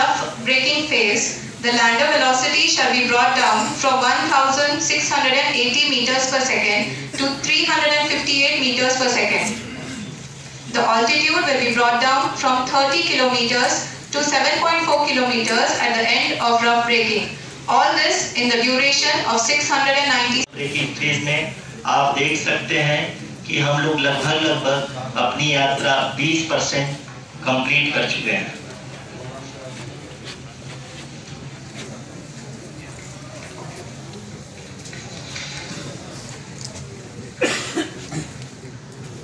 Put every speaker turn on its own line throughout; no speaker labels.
rough braking phase, the lander velocity shall be brought down from 1,680 meters per second to 358 meters per second. The altitude will be brought down from 30 kilometers to 7.4 kilometers at the end of rough braking. All this in the duration of 690.
Breaking phase में आप देख सकते हैं कि हम लोग लगभग अपनी यात्रा 20% कंप्लीट कर चुके हैं।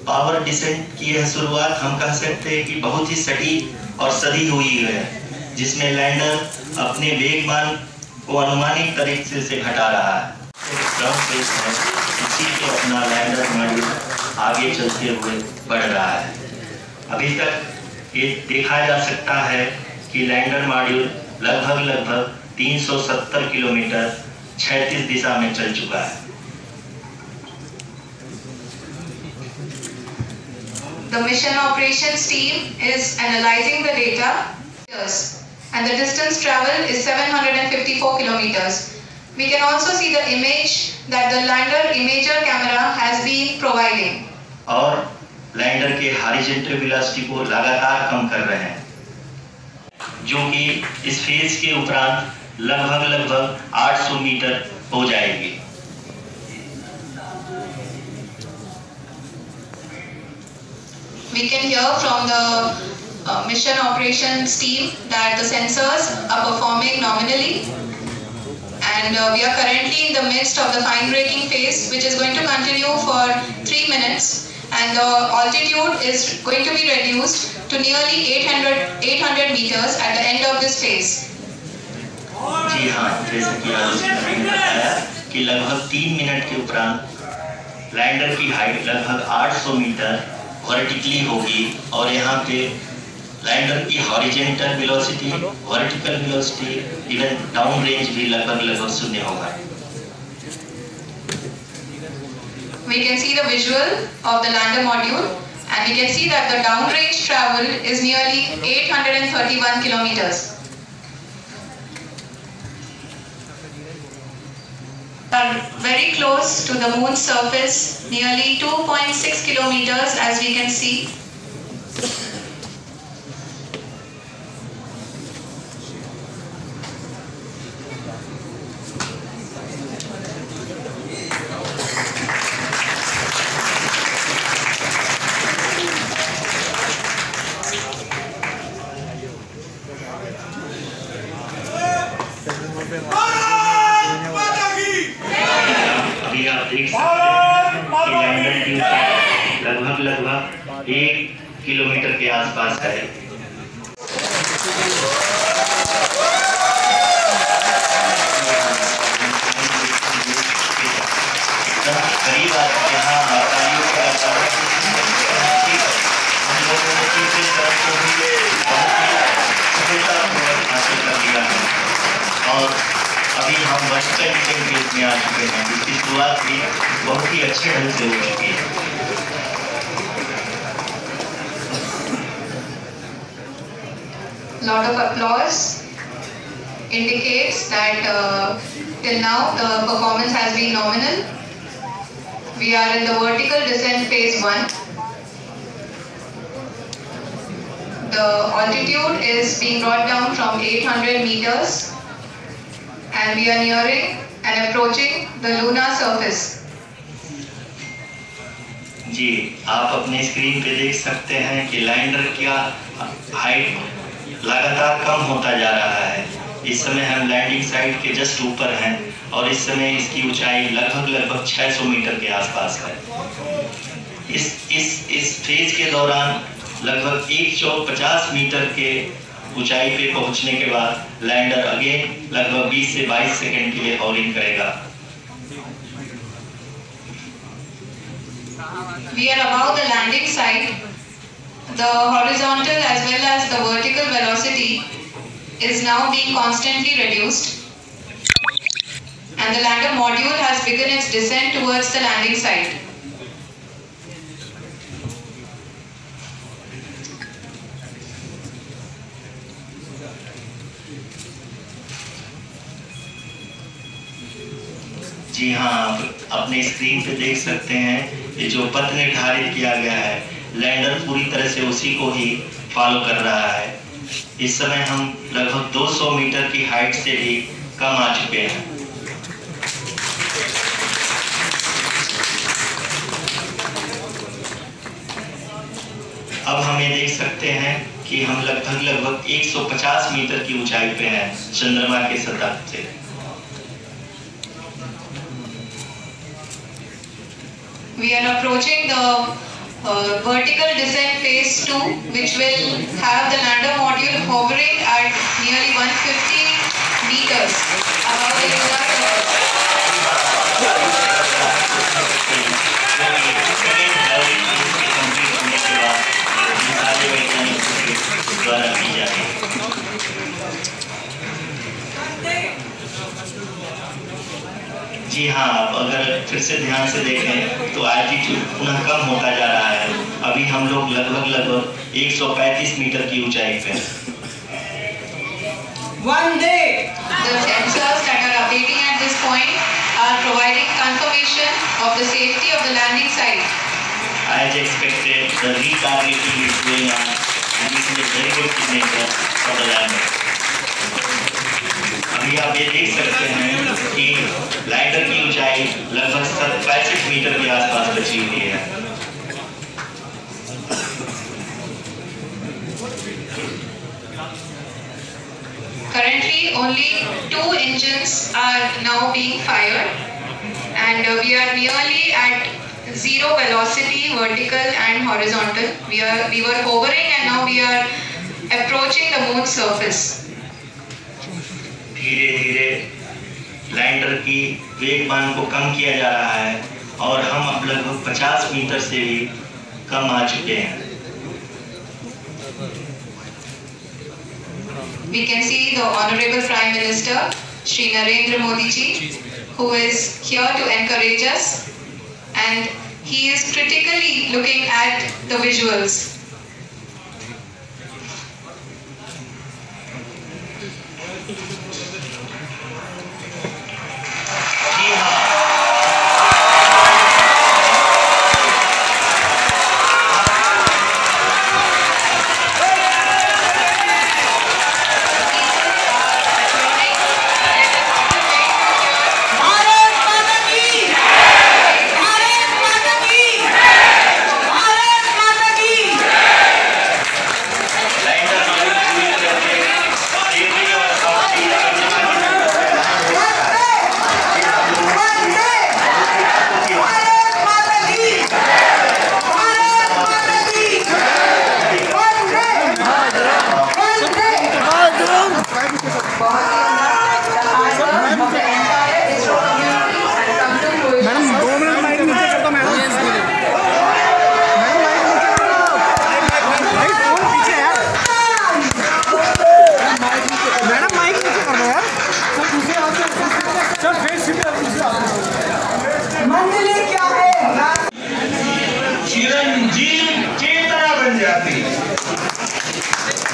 पावर डिसेंट की यह शुरुआत हम कह सकते हैं कि बहुत ही सटीक और सदी हुई है, जिसमें लैंडर अपने वेगमान को अनुमानित तरीके से घटा रहा है। ग्राउंड फेज है, इसी को अपना लैंडर मॉड्यूल आगे चलते हुए बढ़ रहा है। अभी तक ये देखा जा सकता है कि लैंडर मॉड्यूल लगभग 370 किलोमीटर क्षैतिज दिशा में चल चुका है।
The mission operations team is analyzing the data and the distance traveled is 754 kilometers. We can also see the image that the lander imager camera has been providing.
और lander के horizontal velocity को लगातार कम कर रहे हैं, जो कि इस फेज के उपरांत लगभग 800 मीटर हो जाएगी।
We can hear from the mission operations team that the sensors are performing nominally, and we are currently in the midst of the fine braking phase, which is going to continue for 3 minutes, and the altitude is going to be reduced to nearly 800 meters at the end of this phase.
जी हाँ, जैसा कि आपने बताया कि लगभग 3 minute के उपरांत lander की हाइट लगभग 800 मीटर वर्टिकली होगी, और यहाँ पे लैंडर की horizontal velocity, vertical velocity, even down range भी लगभग 0 होगा।
We can see the visual of the lander module, and we can see that the down range traveled is nearly 831 kilometers. Are very close to the moon's surface, nearly 2.6 kilometers as we can see.
अभी आप देख सकते हैं कि lander की ऊंचाई लगभग 1 kilometre के आसपास है। करीब यहाँ हम लोगों ने तीसरी तरफ को भी हासिल कर लिया है, और अभी हम वर्टिकल डिसेंट फेज में आ चुके हैं, जिसकी शुरुआत भी बहुत ही अच्छे ढंग से हो चुकी है।
Lot of applause indicates that till now the performance has been nominal. We are in the vertical descent phase 1. The altitude is being brought down from 800 meters, and we are nearing and approaching the lunar surface.
जी, आप अपने screen पे देख सकते हैं कि lander का height लगातार कम होता जा रहा है। इस समय हम लैंडिंग साइट के जस्ट ऊपर हैं, और इस समय इसकी ऊंचाई लगभग 600 मीटर के आसपास है। इस फेज के दौरान लगभग 150 मीटर के ऊंचाई पे पहुंचने के बाद लैंडर अगेन लगभग 20 से 22 सेकंड के लिए हॉरिंग करेगा।
We are above the landing site. The horizontal as well as the vertical velocity is now being constantly reduced, and the lander module has begun its descent towards the landing site.
जी हाँ, आप अपने screen पे देख सकते हैं ये जो पथ निर्धारित किया गया है, लैंडर पूरी तरह से उसी को ही फॉलो कर रहा है। इस समय हम लगभग 200 मीटर की हाइट से भी कम आ चुके हैं। अब हम ये देख सकते हैं कि हम लगभग 150 मीटर की ऊंचाई पे हैं चंद्रमा के सतह से।
We are approaching the vertical descent phase 2, which will have the lander module hovering at nearly 150 meters above the lunar surface.
जी हाँ, अब अगर फिर से ध्यान से देखें तो एल्टीट्यूड पुनः कम होता जा रहा है। अभी हम लोग लगभग 135 मीटर की ऊंचाई पे हैं।
One day, the sensors that are updating at this point are providing confirmation of the safety of the landing site.
As expected, the retargeting is going on, and this is a very good signature for the lander. अभी आप ये देख सकते हैं कि lander की ऊंचाई लगभग 65 मीटर के आसपास बची हुई है।
Currently, only 2 engines are now being fired, and we are nearly at zero velocity, vertical and horizontal. We were hovering, and now we are approaching the moon's surface.
धीरे धीरे लैंडर की वेगमान को कम किया जा रहा है और हम अब लगभग 50 मीटर से भी कम आ चुके हैं।
We can see the Honorable Prime Minister, Shri Narendra Modi ji, who is here to encourage us, and he is critically looking at the visuals.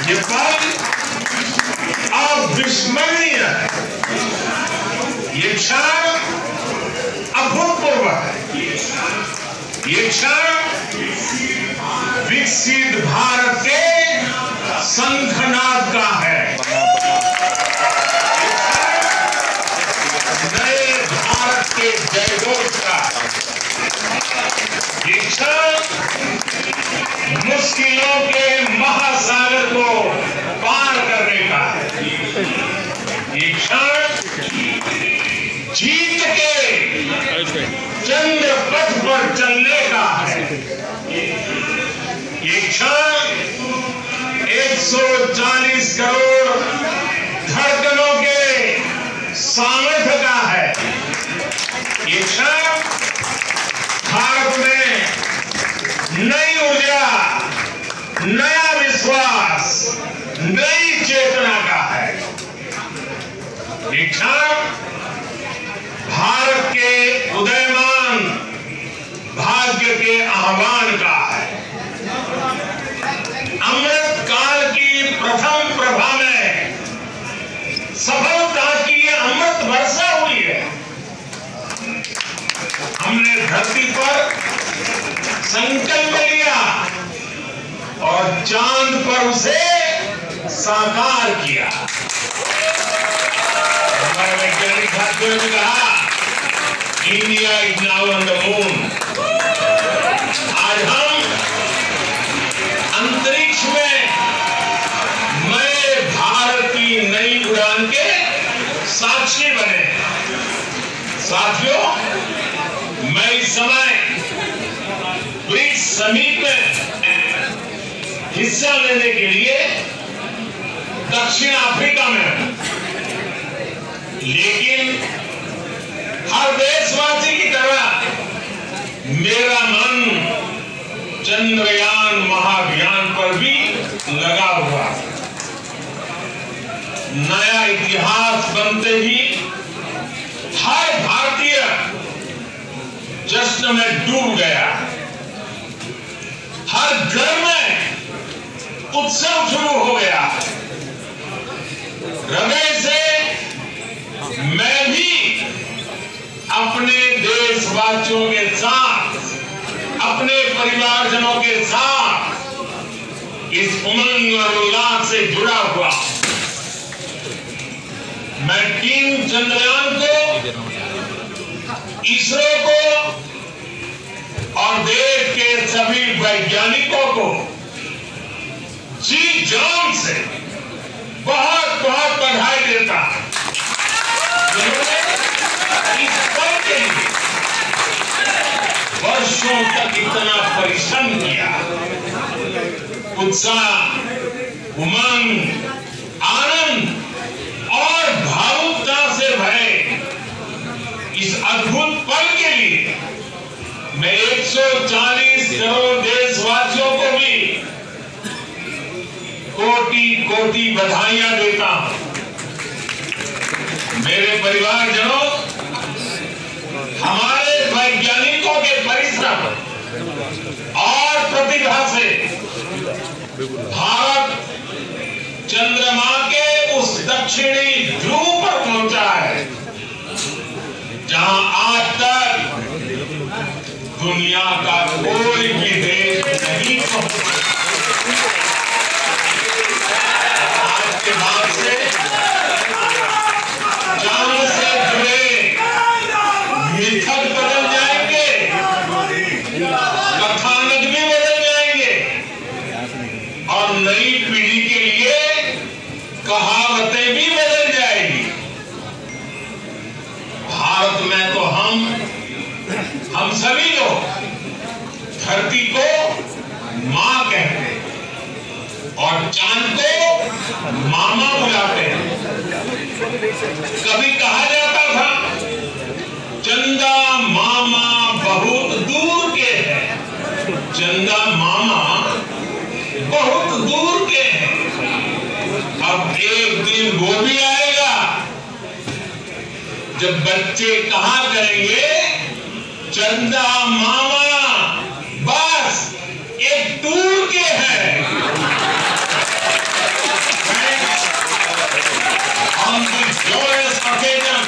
ये पल अविस्मरणीय है, ये क्षण अभूतपूर्व है, ये क्षण विकसित भारत के शंखनाद का है, नए भारत के जयघोष का, ये क्षण मुश्किलों के महासागर को पार करने का है, ये क्षण जीत के चंद्र पथ पर चलने का है, ये क्षण 140 करोड़ धड़कनों के सामर्थ्य का है, ये क्षण भारत में नई ऊर्जा, नया विश्वास, नई चेतना का है, ये क्षण भारत के उदयमान भाग्य के आह्वान का है। अमृत काल की प्रथम प्रभा में सफलता की अमृत वर्षा हुई है। साकार किया। हमारे वैज्ञानिक साथियों ने कहा India is now on the moon. आज हम अंतरिक्ष में नए भारत की नई उड़ान के साक्षी बने। साथियों, मैं इस समय ब्रिक्स समिट में हिस्सा लेने के लिए दक्षिण अफ्रीका में हूं, लेकिन हर देशवासी की तरह मेरा मन चंद्रयान महाअभियान पर भी लगा हुआ। नया इतिहास बनते ही हर भारतीय जश्न में डूब गया। हर घर में उत्सव शुरू हो गया। हृदय से मैं भी अपने देशवासियों के साथ, अपने परिवारजनों के साथ इस उमंग और उल्लास से जुड़ा हुआ। मैं टीम चंद्रयान को, इसरो को और देश के सभी वैज्ञानिकों को जी जान से बहुत बहुत बधाई देता हूं, जिन्होंने इस पल के लिए वर्षों तक इतना परिश्रम किया। उत्साह, उमंग, आनंद और भावुकता से भरे इस अद्भुत पल के लिए मैं 140 करोड़ देशवासियों को भी कोटि कोटि बधाइयां देता हूं। मेरे परिवारजनों, हमारे वैज्ञानिकों के परिश्रम और प्रतिभा से भारत चंद्रमा के उस दक्षिणी ध्रुव पर पहुंचा है जहां आज तक दुनिया का कोई भी देश नहीं पहुंचा। आज के बाद से चांद से जुड़े मिथक बदल जाएंगे, कथानक भी बदल जाएंगे और नई पीढ़ी के लिए कहावतें भी बदल जाएगी। भारत में तो हम सभी लोग धरती को मां कहते हैं और चांद को मामा बुलाते हैं। कभी कहा जाता था चंदा मामा बहुत दूर के हैं, चंदा मामा बहुत दूर के हैं। अब एक दिन वो भी आएगा जब बच्चे कहा करेंगे चंदा मामा बस एक टूर के हैं। On this joyous occasion,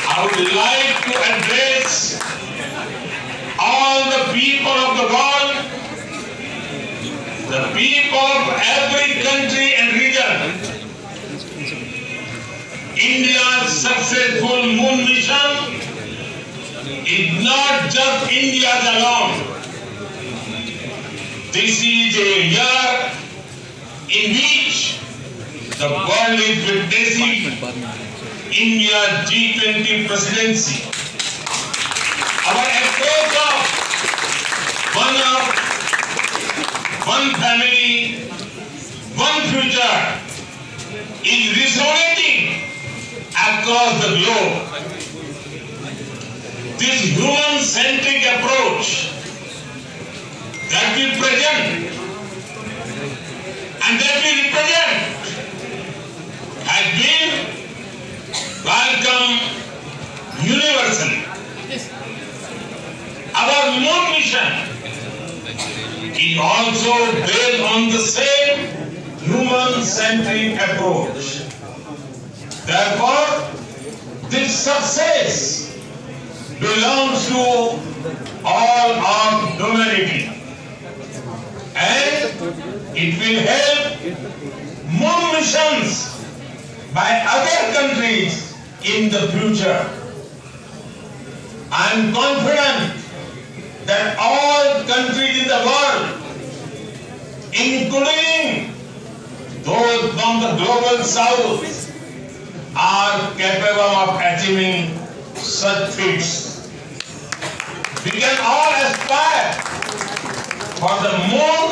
I would like to address all the people of the world, the people of every country and region. India's successful moon mission is not just India's alone. This is a year in which the world is witnessing India's G20 presidency. Our approach of one family, one future is resonating across the globe. This human-centric approach that we present and that we represent has been welcomed universally. Our moon mission is also based on the same human-centric approach. Therefore, this success belongs to all of humanity, and it will help moon missions by other countries in the future. I am confident that all countries in the world, including those from the global south, are capable of achieving such feats. We can all aspire for the moon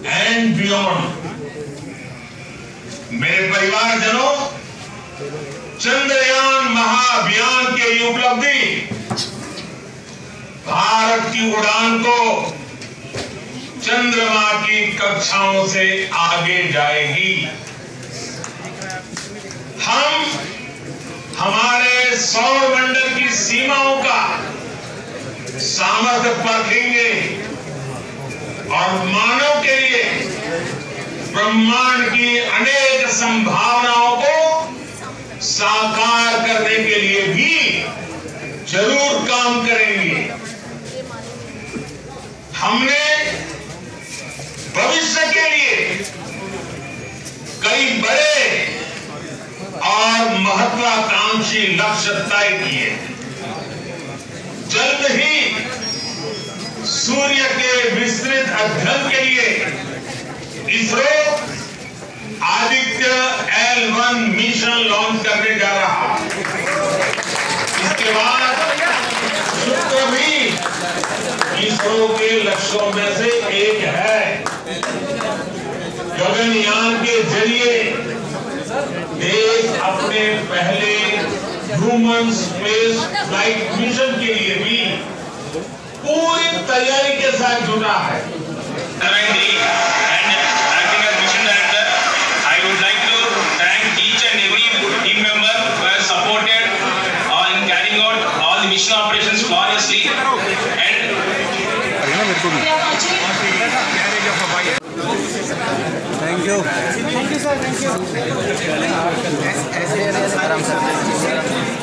and beyond. मेरे परिवारजनों, चंद्रयान महाअभियान के ये उपलब्धि भारत की उड़ान को चंद्रमा की कक्षाओं से आगे जाएगी। हम हमारे सौरमंडल की सीमाओं का सामर्थ्य परखेंगे और मानव के लिए ब्रह्मांड की अनेक संभावनाओं को साकार करने के लिए भी जरूर काम करेंगे। हमने भविष्य के लिए कई बड़े और महत्वाकांक्षी लक्ष्य तय किए। जल्द ही सूर्य के विस्तृत अध्ययन के लिए ISRO Aditya L1 mission launch करने जा रहा है। इसके बाद शुक्र भी इसरो के लक्ष्यों में से एक है। गगनयान के जरिए देश अपने पहले ह्यूमन स्पेस फ्लाइट मिशन के लिए भी पूरी तैयारी के साथ जुटा है।
Mission operations flawlessly and
thank you sir, thank you